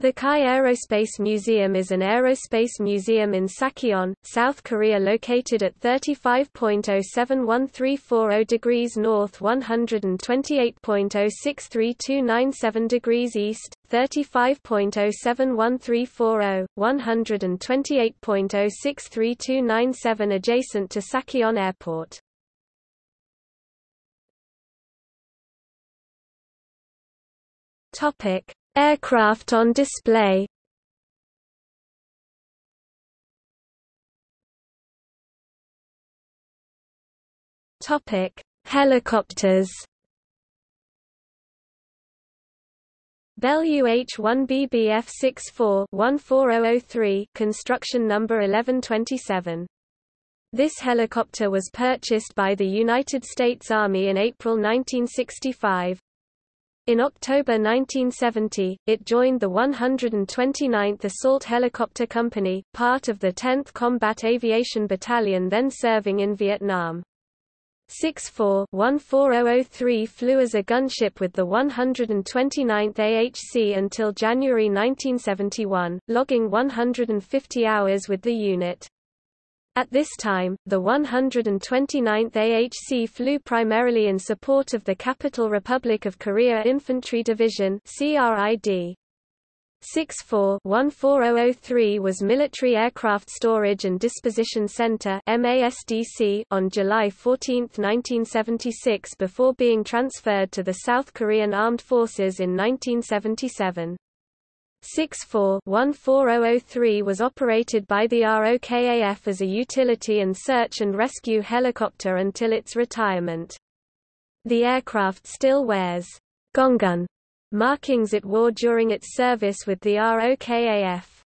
The Kai Aerospace Museum is an aerospace museum in Sakyeon, South Korea located at 35.071340 degrees north 128.063297 degrees east, 35.071340, 128.063297 adjacent to Sakyeon Airport. Aircraft on display. Helicopters. Bell UH-1B F-64-14003, construction number 1127. This helicopter was purchased by the United States Army in April 1965. In October 1970, it joined the 129th Assault Helicopter Company, part of the 10th Combat Aviation Battalion then serving in Vietnam. 64-14003 flew as a gunship with the 129th AHC until January 1971, logging 150 hours with the unit. At this time, the 129th AHC flew primarily in support of the Capital Republic of Korea Infantry Division (CRID). 64-14003 was Military Aircraft Storage and Disposition Center (MASDC) on July 14, 1976 before being transferred to the South Korean Armed Forces in 1977. 64-14003 was operated by the ROKAF as a utility and search and rescue helicopter until its retirement. The aircraft still wears Gongun markings it wore during its service with the ROKAF.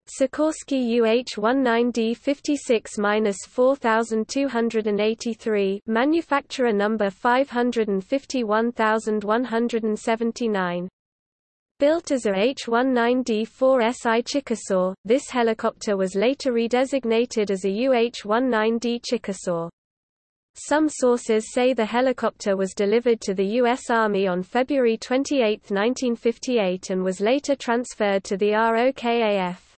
Sikorsky UH-19D 56-4283, manufacturer number 551179. Built as a H-19D-4SI Chickasaw, this helicopter was later redesignated as a UH-19D Chickasaw. Some sources say the helicopter was delivered to the U.S. Army on February 28, 1958 and was later transferred to the ROKAF.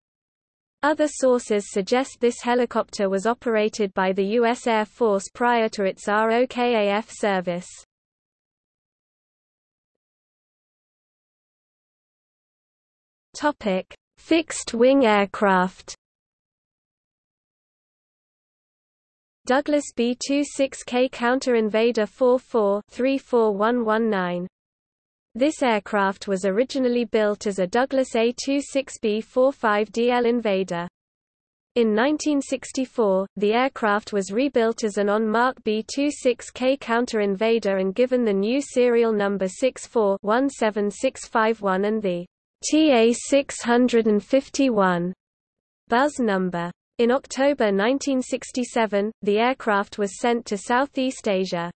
Other sources suggest this helicopter was operated by the U.S. Air Force prior to its ROKAF service. Fixed-wing aircraft. Douglas B-26K Counter-Invader 44-34119. This aircraft was originally built as a Douglas A-26B-45DL Invader. In 1964, the aircraft was rebuilt as an on-mark B-26K Counter-Invader and given the new serial number 64-17651 and the TA-651 buzz number. In October 1967, the aircraft was sent to Southeast Asia.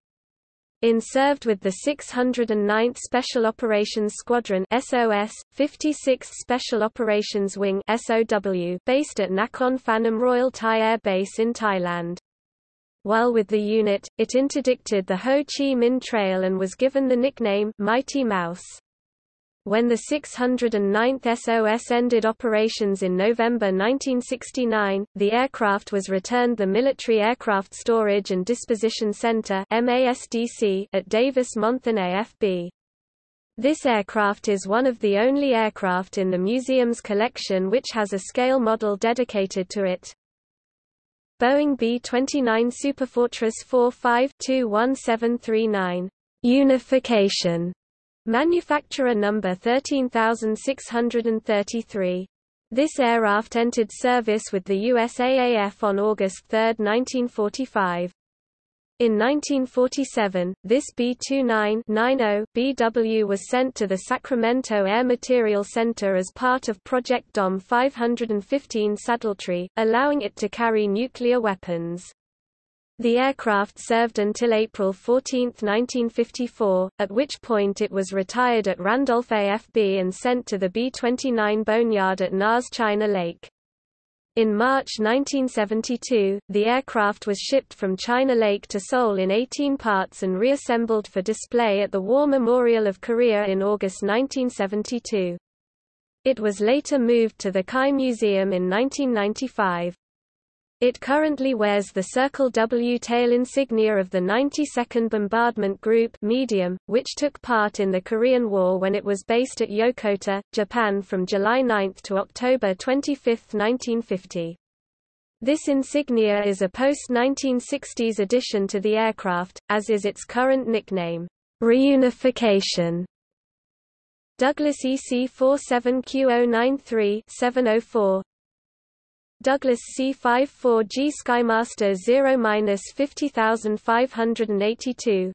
In served with the 609th Special Operations Squadron (SOS), 56th Special Operations Wing (SOW), based at Nakhon Phanom Royal Thai Air Base in Thailand. While with the unit, it interdicted the Ho Chi Minh Trail and was given the nickname Mighty Mouse. When the 609th SOS ended operations in November 1969, the aircraft was returned the Military Aircraft Storage and Disposition Center (MASDC) at Davis-Monthan AFB. This aircraft is one of the only aircraft in the museum's collection which has a scale model dedicated to it. Boeing B-29 Superfortress 45-21739. Unification. Manufacturer number 13633. This aircraft entered service with the USAAF on August 3, 1945. In 1947, this B-29-90 BW was sent to the Sacramento Air Material Center as part of Project DOM 515 Saddletree, allowing it to carry nuclear weapons. The aircraft served until April 14, 1954, at which point it was retired at Randolph AFB and sent to the B-29 Boneyard at Naas China Lake. In March 1972, the aircraft was shipped from China Lake to Seoul in 18 parts and reassembled for display at the War Memorial of Korea in August 1972. It was later moved to the Kai Museum in 1995. It currently wears the Circle W tail insignia of the 92nd Bombardment Group medium, which took part in the Korean War when it was based at Yokota, Japan from July 9 to October 25, 1950. This insignia is a post-1960s addition to the aircraft, as is its current nickname, reunification. Douglas EC-47Q093-704 Douglas C-54G Skymaster 0-50582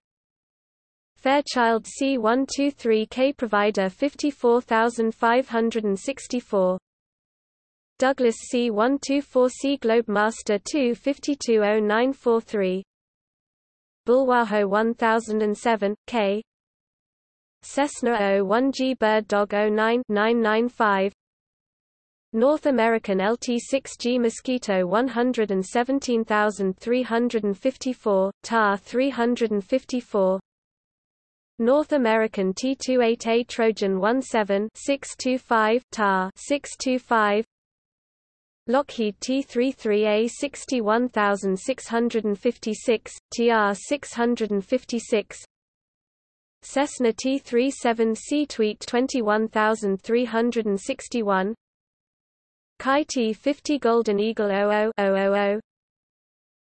Fairchild C-123K Provider 54564 Douglas C-124C Globemaster 2-520-943 Bulwaho 1007, K Cessna 01G Bird Dog 09-995 North American LT-6G Mosquito 117354, TAR 354 North American T-28A Trojan 17-625, TAR 625 Lockheed T-33A 61656, TR 656 Cessna T-37C Tweet 21361 Kai T-50 Golden Eagle 00-000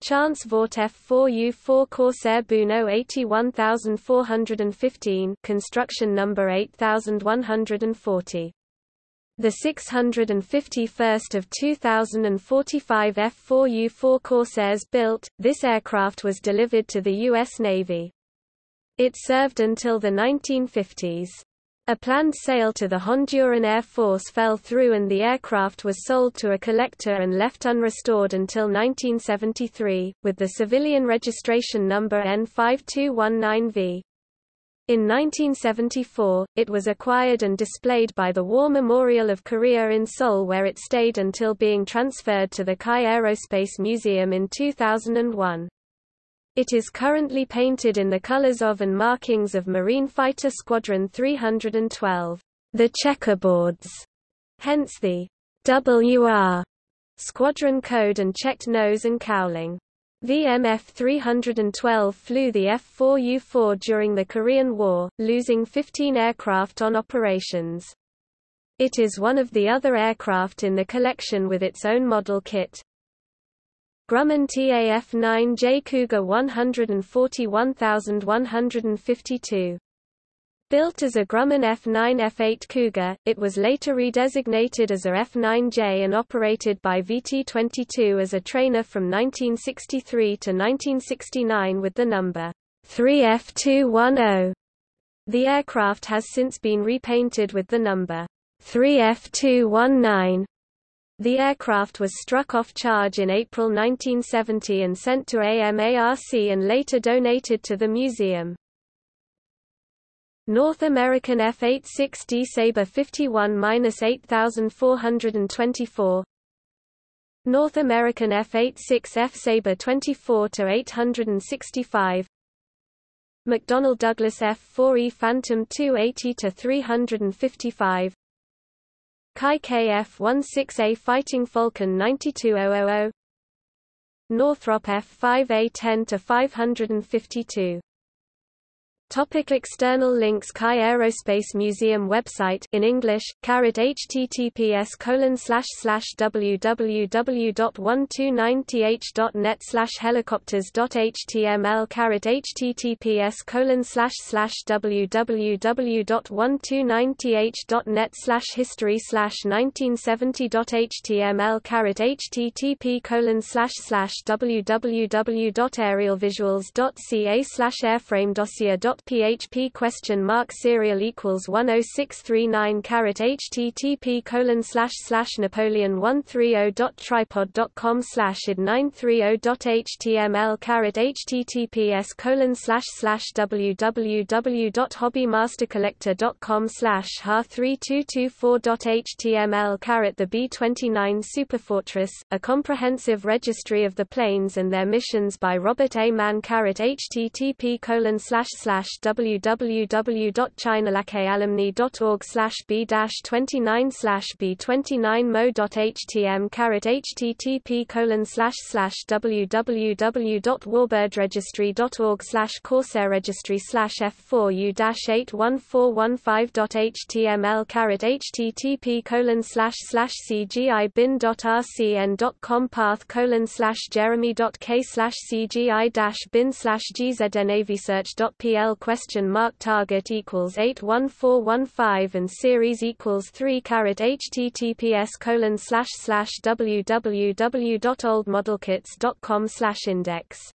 Chance Vought F-4U-4 Corsair Buno 81415 construction number 8140. The 651st of 2045 F-4U-4 Corsairs built, this aircraft was delivered to the U.S. Navy. It served until the 1950s. A planned sale to the Honduran Air Force fell through and the aircraft was sold to a collector and left unrestored until 1973, with the civilian registration number N5219V. In 1974, it was acquired and displayed by the War Memorial of Korea in Seoul, where it stayed until being transferred to the Kai Aerospace Museum in 2001. It is currently painted in the colors of and markings of Marine Fighter Squadron 312, the checkerboards, hence the WR squadron code and checked nose and cowling. VMF 312 flew the F-4U-4 during the Korean War, losing 15 aircraft on operations. It is one of the other aircraft in the collection with its own model kit. Grumman TAF-9J Cougar 141152. Built as a Grumman F-9 F-8 Cougar, it was later redesignated as a F-9J and operated by VT-22 as a trainer from 1963 to 1969 with the number 3F210. The aircraft has since been repainted with the number 3F219. The aircraft was struck off charge in April 1970 and sent to AMARC and later donated to the museum. North American F-86D Sabre 51-8424 North American F-86F Sabre 24-865 McDonnell Douglas F-4E Phantom 280-355 Kai KF-16A Fighting Falcon 92000 Northrop F-5A 10-552. External links Kai Aerospace Museum website in English, https://www.129th.net/helicopters.html https://www.129th.net/history/1970.html http://www.aerialvisuals.ca/airframedossier.php *serial=10639 http://napoleon130.tripod.com/id930.html https://www.hobbymastercollector.com/ha3224.html The B-29 Superfortress, a comprehensive registry of the planes and their missions by Robert A. Mann http:// www.chinalakealumni.org/b-29/b29mo.htm http://www.warbirdregistry.org/corsairregistry/f4u-81415.html http://cgibin.rcn.com path://jeremy.k/cgi-bin/gznavisearch.pl Target equals 81415 and series equals 3 https://www.oldmodelkits.com/index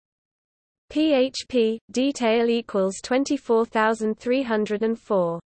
php detail equals 24304